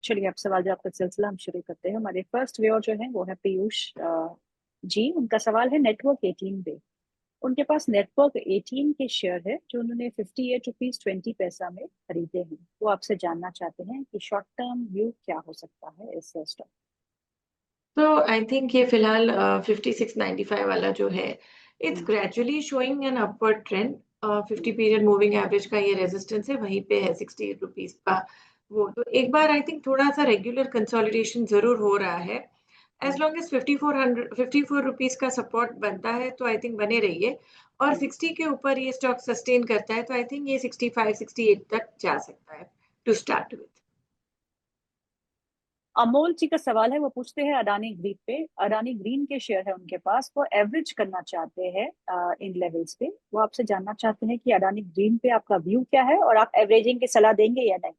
चलिए अब सवाल जवाब का सिलसिला हम शुरू करते हैं। हमारे फर्स्ट व्यूअर जो है वो है पीयूष जी। उनका सवाल है नेटवर्क 18 पे। उनके पास नेटवर्क 18 के शेयर है जो उन्होंने 58 रुपीज 20 पैसा में खरीदे हैं। वो आपसे जानना चाहते हैं कि शॉर्ट टर्म व्यू क्या हो सकता है इस स्टॉक। तो आई थिंक ये फिलहाल 5695 वाला जो है, it's gradually showing an upward trend. 50 period moving average का ये रेजिस्टेंस है, वहीं पे है 68 रुपीज का। वो तो एक बार आई थिंक थोड़ा सा रेगुलर कंसोलिडेशन जरूर हो रहा है। एज लॉन्ग एज 54 रुपीज का सपोर्ट बनता है तो आई थिंक बने रहिए। और 60 के ऊपर ये स्टॉक सस्टेन करता है तो आई थिंक ये 65 68 तक जा सकता है टू स्टार्ट विथ। अमोल जी का सवाल है, वो पूछते हैं अडानी ग्रीन पे। अडानी ग्रीन के शेयर है उनके पास, वो एवरेज करना चाहते हैं इन लेवल्स पे। वो आपसे जानना चाहते हैं कि अडानी ग्रीन पे आपका व्यू क्या है और आप एवरेजिंग की सलाह देंगे या नहीं।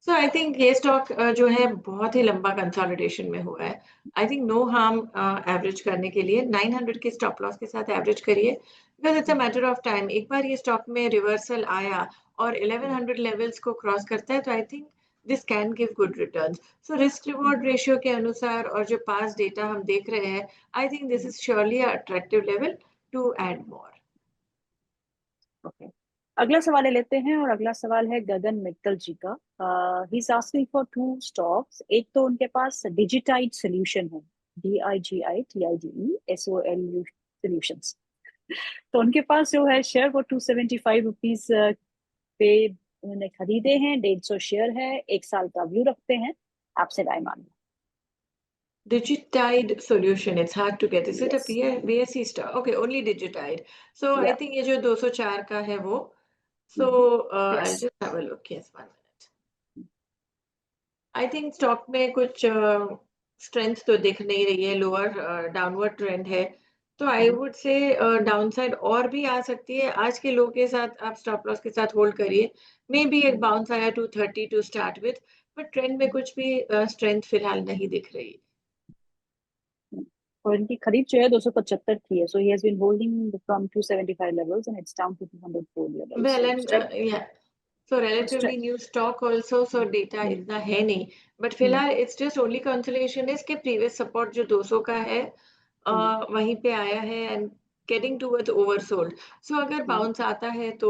सो आई थिंक ये स्टॉक जो है बहुत ही लंबा कंसोलिडेशन में हुआ है। I think no harm average करने के लिए 900 के स्टॉप लॉस के साथ एवरेज करिए, because it's a matter of time. एक बार ये स्टॉक में रिवर्सल आया और 1100 लेवल्स को क्रॉस करता है तो I think this can give good returns. So risk reward ratio के अनुसार और जो पास डेटा हम देख रहे हैं, I think this is surely attractive level to add more. Okay, अगला सवाल ले लेते हैं। और अगला सवाल है गगन मित्तल जी का। He is asking for two stocks. एक तो उनके पास डिजिटाइड सोल्यूशन है, DIGITIDE सोल्यूशंस। तो उनके पास जो है शेयर वो 275 रुपीज पे उन्होंने खरीदे हैं। 150 शेयर है, 1 साल का व्यू रखते हैं। आपसे राय मांगना। Digitide solution, it's hard to get. Is it a yes, BSE stock? Okay, only Digitide. So I या think ये जो 204 का है वो. So I'll yes. just have a look. Yes, 1 minute. I think stock में कुछ strength तो दिख नहीं रही है. लोअर डाउनवर्ड ट्रेंड है. तो आई वुड से डाउनसाइड और भी आ सकती है। आज के लो के साथ आप स्टॉप लॉस के साथ होल्ड करिए। मे बी एक बाउंस आया 230 to start with, but trend में कुछ भी स्ट्रेंथ फिलहाल नहीं दिख रही। और इनकी खरीद जो है 275 की है। So he has been holding from 275 levels and it's down to 204 levels. Well, so and स्ट्रेंथ, yeah, so relatively new stock also, so data इतना है नहीं, but फिलहाल it's just only consolation is कि previous support जो 200 का है वहीं पे आया है and getting towards oversold. So अगर bounce आता है तो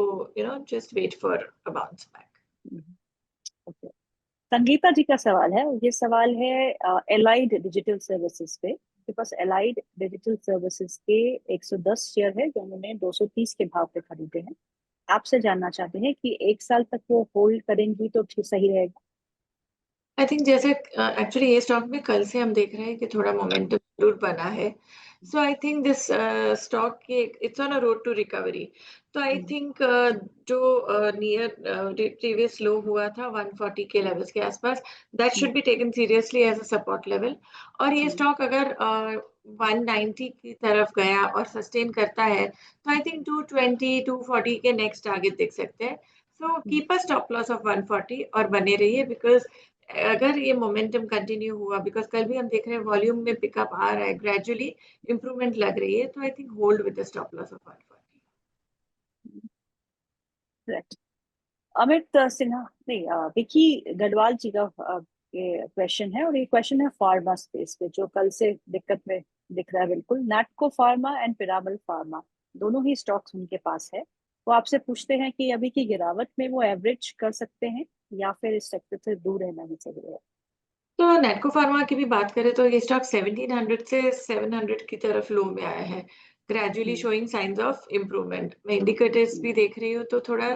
just wait for a bounce back. Sangeeta जी का सवाल है। ये सवाल है एलाइड डिजिटल सर्विसेज पे। उनके पास एलाइड डिजिटल सर्विसेज के 110 शेयर है जो उन्होंने 230 के भाव पे खरीदे हैं। आपसे जानना चाहते हैं कि 1 साल तक वो होल्ड करेंगी तो ठीक सही रहेगा। आई थिंक जैसे एक्चुअली ये स्टॉक में कल से हम देख रहे हैं कि थोड़ा मोमेंटम जरूर बना है। So I think this stock की it's on a road to recovery. तो आई थिंक जो नियर प्रीवियस लो हुआ था 140 के लेवल्स के आसपास, that should be taken seriously as a support level. और ये स्टॉक अगर 190 की तरफ गया और सस्टेन करता है तो आई थिंक 220 240 के नेक्स्ट टारगेट देख सकते हैं। So keep a stop loss of 140 और बने रहिए, बिकॉज अगर ये मोमेंटम कंटिन्यू हुआ, बिकॉज कल भी हम देख रहे हैं वॉल्यूम में पिकअप आ रहा है, ग्रेजुअली इंप्रूवमेंट लग रही है, तो I think hold with the stop loss of 140। Correct. Amit Sinha नहीं, विकी गढ़वाल जी का ये क्वेश्चन है। और ये क्वेश्चन है फार्मा स्पेस पे जो कल से दिक्कत में दिख रहा है। बिल्कुल, Natco pharma and Piramal pharma दोनों ही स्टॉक्स उनके पास है। वो आपसे पूछते हैं कि अभी की गिरावट में वो एवरेज कर सकते हैं या फिर इस सेक्टर से दूर रहना ही सही है। तो नेटको फार्मा की भी बात करें तो ये स्टॉक 1700 से 700 की तरफ लो में आया है, gradually hmm, showing science of improvement. मैं इंडिकेटर्स भी देख रही हूँ तो थोड़ा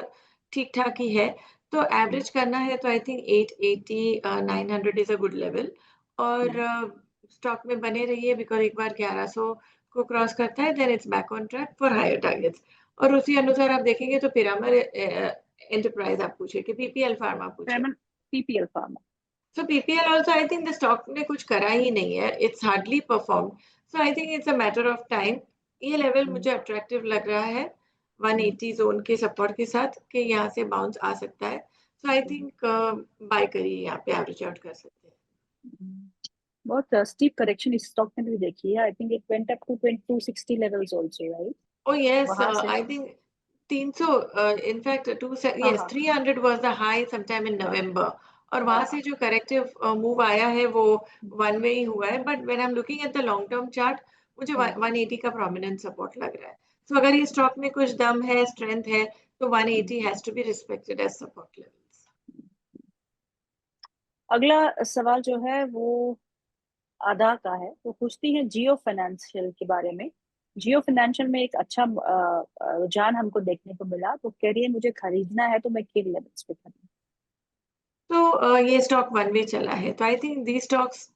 ठीक ठाक ही है। तो हम्म, एवरेज करना है तो I think 880 900 is a good level. और हम्म, स्टॉक में बने रहिए, बिकॉज एक बार 1100 को क्रॉस करता है then it's back on track for higher targets. और उसी अनुसार आप देखेंगे तो पिरामल एंटरप्राइज आप पूछे कि पीपीएल फार्मा पूछे। Piramal, PPL pharma. So PPL also, I think the stock ने कुछ करा ही नहीं है. It's hardly performed. So I think it's a matter of time. ये लेवल मुझे अट्रैक्टिव लग रहा है 180 जोन के सपोर्ट के साथ कि यहाँ से बाउंस आ सकता है. So I think बाय करिए, यहाँ पे एवरेज आउट कर सकते हैं. बहुत स्टीप करेक्शन इस स्टॉक में भी देखी है। I think it went up to 260 levels also, right? Oh yes, वहां से, I think 300. In fact, हाँ yes, हाँ 300 was the high sometime in November. और वहां से जो करेक्टिव मूव आया है वो वन वे ही हुआ है, but when I am looking at the long term chart मुझे 180 का प्रोमिनेंट सपोर्ट लग रहा है। तो अगर ये स्टॉक में कुछ दम है, स्ट्रेंथ है, तो 180 has to be respected as support levels. अगला सवाल जो है वो आधा का है। वो पूछती है जियो फाइनेंशियल के बारे में। जियो फाइनेंशियल में एक अच्छा रुझान हमको देखने को मिला, तो कह रही है मुझे खरीदना है तो मैं किन लेवल्स पे खरीदूं। तो ये स्टॉक वन वे चला है, तो आई थिंक दी स्टॉक्स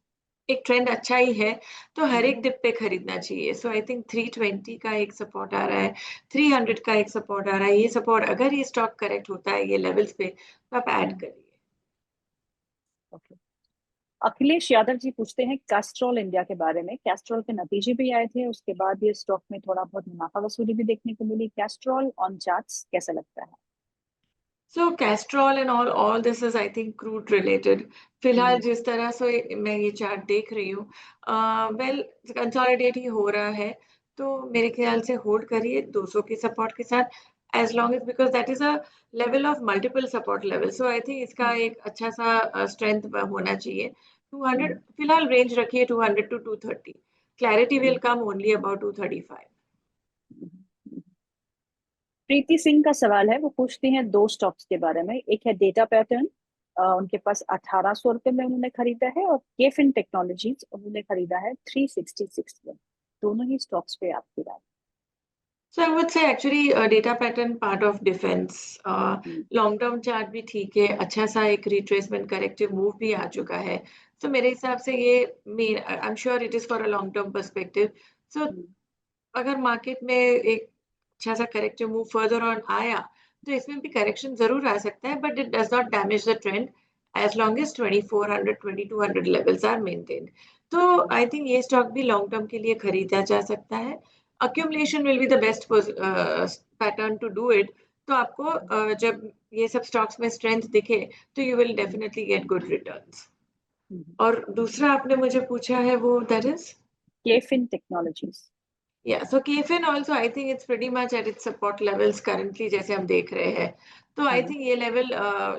एक ट्रेंड अच्छा ही है, तो हर एक डिप पे खरीदना चाहिए। सो आई थिंक 320 का एक सपोर्ट आ रहा है, 300 का एक सपोर्ट आ रहा है। ये सपोर्ट अगर ये स्टॉक करेक्ट होता है ये लेवल्स पे, तो आप ऐड करिए। ओके। अखिलेश यादव जी पूछते हैं कैस्ट्रॉल इंडिया के बारे में। कैस्ट्रॉल के नतीजे भी आए थे, उसके बाद ये स्टॉक में थोड़ा बहुत मुनाफा वसूली भी देखने को मिली। कैस्ट्रॉल ऑन चार्ट्स कैसा लगता है? So Castrol and all this is I think crude related. फिलहाल जिस तरह से मैं ये चार्ट देख रही हूँ, वेल कंसोलिडेट ही हो रहा है, तो मेरे ख्याल से होल्ड करिए 200 के सपोर्ट के साथ, as long as, because that is a level of multiple support level. So I think इसका एक अच्छा सा स्ट्रेंथ होना चाहिए। 200 फिलहाल रेंज रखिए, 200 to 230। Clarity will come only about 235। प्रीति सिंह का सवाल है। वो पूछती हैं दो स्टॉक्स के बारे में। एक है डेटा पैटर्न, उनके पास 1800 रुपये में उन्होंने खरीदा है, और केफिन टेक्नोलॉजीज उन्होंने खरीदा है 366 में। दोनों ही स्टॉक्स पे आपकी राय? So I would say actually data pattern part of defense. Long term chart भी ठीक है, अच्छा सा एक रिट्रेसमेंट करेक्टिव मूव भी आ चुका है। तो मेरे हिसाब से ये I am sure it is for a long term perspective. So अगर मार्केट में एक अच्छा सा करेक्टिव मूव फर्दर ऑन आया, तो इसमें भी करेक्शन जरूर आ सकता है, but it does not damage the trend as long as 2400 2200 levels are maintained. तो आई थिंक ये स्टॉक भी लॉन्ग टर्म के लिए खरीदा जा सकता है। accumulation will be the best pattern to do it। तो आपको जब ये सब स्टॉक्स में स्ट्रेंथ दिखे, तो you will definitely get good returns. और दूसरा आपने मुझे पूछा है वो दैट इज केफिन टेक्नोलॉजीज। या so KFin also I think it's pretty much at its support levels currently जैसे हम देख रहे हैं। तो आई थिंक ये लेवल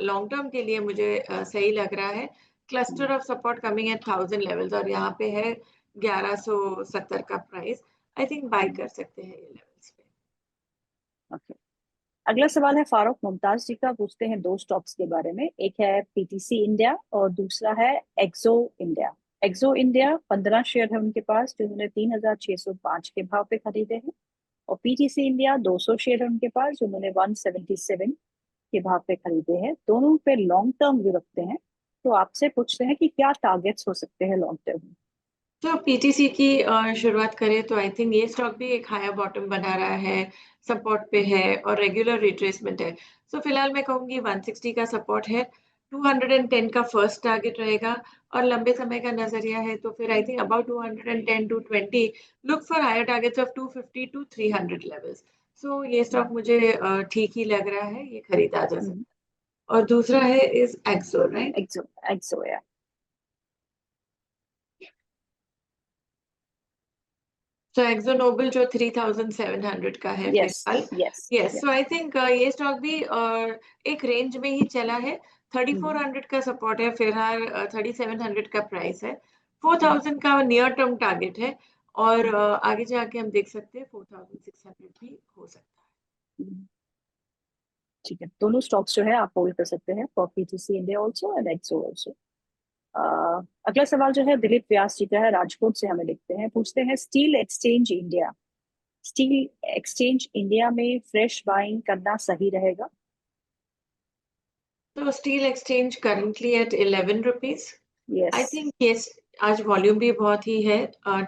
लॉन्ग टर्म के लिए मुझे सही लग रहा है। Cluster of support coming at 1000 levels, और यहाँ पे है 1170 का प्राइस। आई थिंक बाय कर सकते हैं ये लेवल्स पे। ओके। अगला सवाल है फारूक मुमताज जी का। पूछते हैं दो स्टॉक्स के बारे में। एक है पीटीसी इंडिया और दूसरा है एक्सो इंडिया। एक्सो इंडिया 15 शेयर है उनके पास, जो उन्होंने 3605 के भाव पे खरीदे हैं। और पीटीसी इंडिया 200 शेयर है उनके पास, जो उन्होंने 177 के भाव पे खरीदे हैं। दोनों पे लॉन्ग टर्म व्यू रखते हैं। तो आपसे पूछते हैं कि क्या टारगेट्स हो सकते हैं लॉन्ग टर्म? तो पीटीसी की शुरुआत करें तो आई थिंक ये स्टॉक भी एक हायर बॉटम बना रहा है, सपोर्ट पे है और रेगुलर रिट्रेसमेंट है। सो फिलहाल मैं कहूंगी 160 का सपोर्ट है, 210 का फर्स्ट टारगेट रहेगा, और लंबे समय का नजरिया है तो फिर I think about 210 to 20 look for higher targets of 250 to 300 levels. So ये स्टॉक मुझे ठीक ही लग रहा है, ये खरीदा जा सकता है। और दूसरा है इज एक्सो, राइट? एक्सो। एक्सो या तो एक्सो नोबल जो 3700 का है यस। फिलहाल। Yes. Yes, so yes. I think ये स्टॉक भी एक रेंज में ही चला है। 3400 का सपोर्ट है फिलहाल, 3700 का प्राइस है, 4000 का नियर टर्म टारगेट है, और आगे जाके हम देख सकते हैं 4600 भी हो सकता ठीक है, दोनों स्टॉक्स जो है आप होल्ड कर सकते हैं for PTC India also and एक्सो ऑल्सो। अगला सवाल जो है दिलीप व्यास जी का है, राजकोट से हमें लिखते हैं। पूछते हैं steel exchange India. Steel exchange India में फ्रेश बाइंग करना सही रहेगा? है। तो steel exchange currently at 11 rupees. Yes. I think yes, आज वॉल्यूम भी बहुत ही है,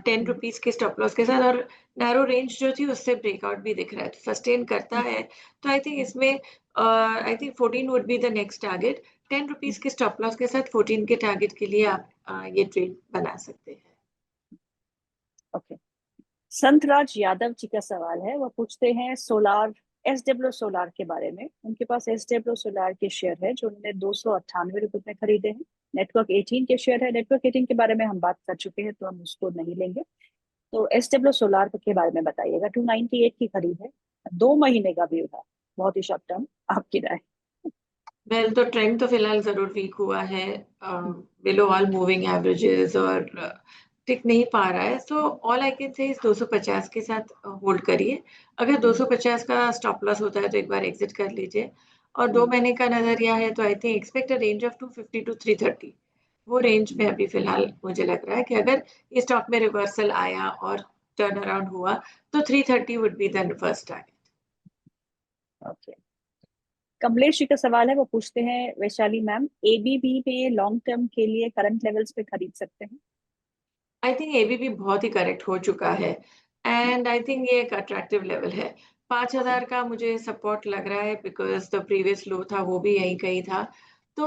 10 रुपीज के स्टॉप लॉस के साथ, और नैरो रेंज जो थी उससे ब्रेकआउट भी दिख रहा है, तो सस्टेन करता है। तो आई थिंक इसमें I think 14 would be the next target. 10 rupees के स्टॉप लॉस के साथ 14 के टारगेट के लिए आप ये ट्रेड बना सकते हैं। ओके। संतराज यादव जी का सवाल है। वो पूछते हैं सोलार, एसडब्ल्यू सोलार के बारे में। उनके पास एसडब्ल्यू सोलार के शेयर है, जो उन्होंने 298 रुपये में खरीदे हैं। नेटवर्क 18 के शेयर है। नेटवर्क 18 के बारे में हम बात कर चुके हैं, तो हम उसको नहीं लेंगे। तो एसडब्ल्यू सोलार के बारे में बताइएगा। 298 की खरीद है, 2 महीने का व्यू है, बहुत ही शॉर्ट टर्म। आपकी राय? वेल तो ट्रेंड तो फिलहाल जरूर वीक हुआ है, बिलो ऑल मूविंग एवरेजेस, और टिक नहीं पा रहा है। So all I can say इस 250 के साथ होल्ड करिए। अगर 250 का स्टॉप लॉस होता है तो एक बार एग्जिट कर लीजिए। और 2 महीने का नजरिया है तो I think expect a range of 250 to 330। वो रेंज में अभी फिलहाल मुझे लग रहा है कि अगर इस स्टॉक में रिवर्सल आया और टर्न अराउंड हुआ तो 330 would be the first target. Okay, Kamlesh ji का सवाल है, वो पूछते हैं वैशाली मैम, एबीबी में लॉन्ग टर्म के लिए करंट लेवल्स पे खरीद सकते हैं? आई थिंक एबीबी बहुत ही करेक्ट हो चुका है, एंड आई थिंक ये एक अट्रैक्टिव लेवल है। 5,000 का मुझे सपोर्ट लग रहा है, बिकॉज द प्रीवियस लो था वो भी यहीं कहीं था। तो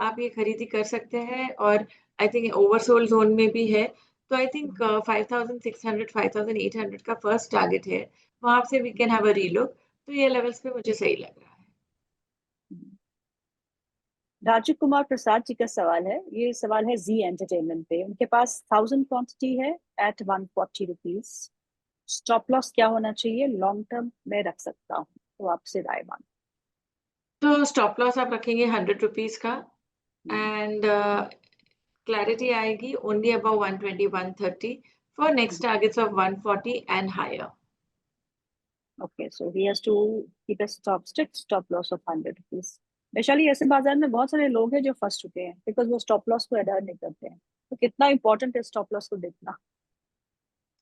आप ये खरीदी कर सकते हैं, और आई थिंक ओवरसोल्ड जोन में भी है। तो आई थिंक 5,600 5,800 का फर्स्ट टारगेट है, वहां से we can have a relook. तो ये लेवल्स पे मुझे सही लग रहा है। राजीव कुमार प्रसाद जी का सवाल है, ये सवाल है जी एंटरटेनमेंट पे। उनके पास 1000 क्वांटिटी है एट 140 रुपीज। स्टॉप लॉस क्या होना चाहिए, लॉन्ग टर्म में रख सकता हूँ, तो आपसे राय मांग। तो स्टॉप लॉस आप रखेंगे 100 रुपीज का, एंड clarity आएगी only above 120 130 for next targets of 140 and higher. Okay, so he has to keep a strict stop loss of 100 rupees. Vaishali, ऐसे बाजार में बहुत सारे लोग हैं जो फंस चुके हैं बिकॉज वो स्टॉप लॉस को अडर नहीं करते हैं। तो कितना इंपॉर्टेंट है स्टॉप लॉस को देखना?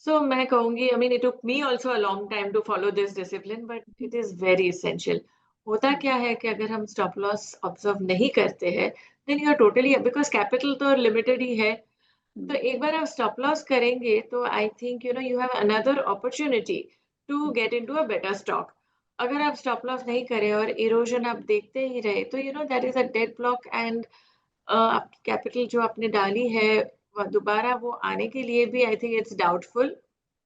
So मैं कहूंगी, I mean it took me also a long time to follow this discipline, but it is very essential. होता क्या है कि अगर हम स्टॉप लॉस ऑब्जर्व नहीं करते हैं, then you are totally, because capital तो लिमिटेड ही है। तो एक बार आप स्टॉप लॉस करेंगे तो I think you have another opportunity to get into a better stock. अगर आप स्टॉप लॉस नहीं करें और इरोजन आप देखते ही रहे तो that is a dead block, and आपकी कैपिटल जो आपने डाली है दोबारा वो आने के लिए भी I think it's doubtful,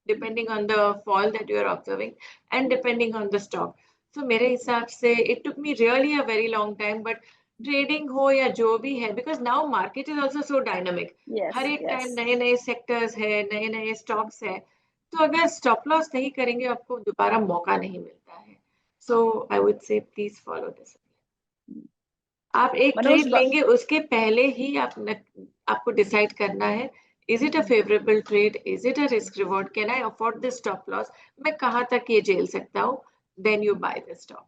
depending on the fall that you are observing and depending on the stock. So मेरे हिसाब से it took me really a very long time, but trading हो या जो भी है, because now market is also so dynamic. हर yes एक यस। टाइम नए नए सेक्टर्स है, नए नए स्टॉक्स है। तो अगर स्टॉप लॉस नहीं करेंगे आपको दोबारा मौका नहीं मिलता है। So I would say please follow this. आप एक मनोज ट्रेड लेंगे उसके पहले ही आपको डिसाइड करना है, is it a favourable trade, is it a risk reward, can I afford this stop loss, मैं कहाँ तक ये झेल सकता हूँ, then you buy this stock.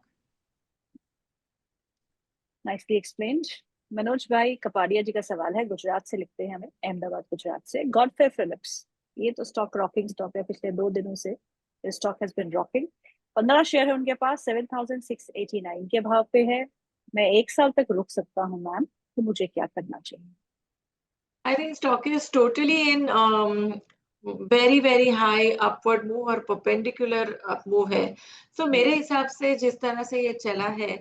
Nicely explained. Manoj भाई कपाड़िया जी का सवाल है, गुजरात से लिखते हैं हमें, अहमदाबाद गुजरात से। गॉडफ्रे फिलिप्स, ये तो स्टॉक रॉकिंग स्टॉक है, पिछले 2 दिनों से stock has been rocking. 15 share है उनके पास, 7689 के भाव पे है। मैं 1 साल तक रुक सकता हूँ मैम, तो मुझे क्या करना चाहिए? I think stock is totally in very very high upward move और perpendicular up move है। So मेरे हिसाब से जिस तरह से ये चला है,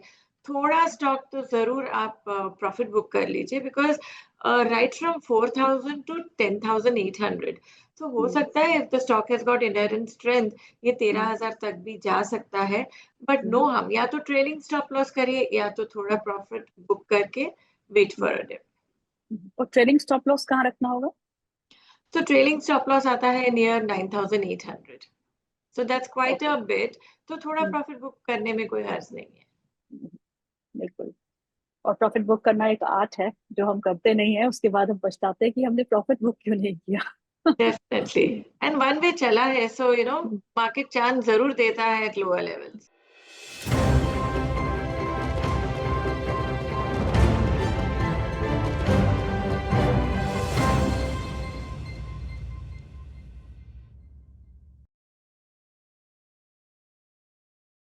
थोड़ा स्टॉक तो जरूर आप प्रॉफिट बुक कर लीजिए, बिकॉज राइट फ्रॉम 4,000 टू 10,800। तो हो सकता है if the stock has got inherent strength ये 13,000 तक भी जा सकता है। बट नो, हम या तो ट्रेलिंग स्टॉप लॉस करिए या तो थोड़ा प्रॉफिट बुक करके वेट फॉर अ डिप। और ट्रेडिंग स्टॉप लॉस कहाँ रखना होगा? तो ट्रेलिंग स्टॉप लॉस आता है near 9,800। So that's quite okay. A bit. तो थोड़ा प्रॉफिट बुक करने में कोई हर्ज नहीं है। बिल्कुल। और प्रॉफिट बुक करना एक आर्ट है जो हम करते नहीं है, उसके बाद हम पछताते हैं कि हमने प्रॉफिट बुक क्यों नहीं किया। डेफिनेटली, एंड वन वे चला है, सो मार्केट चांस जरूर देता है एट लोअर लेवल्स।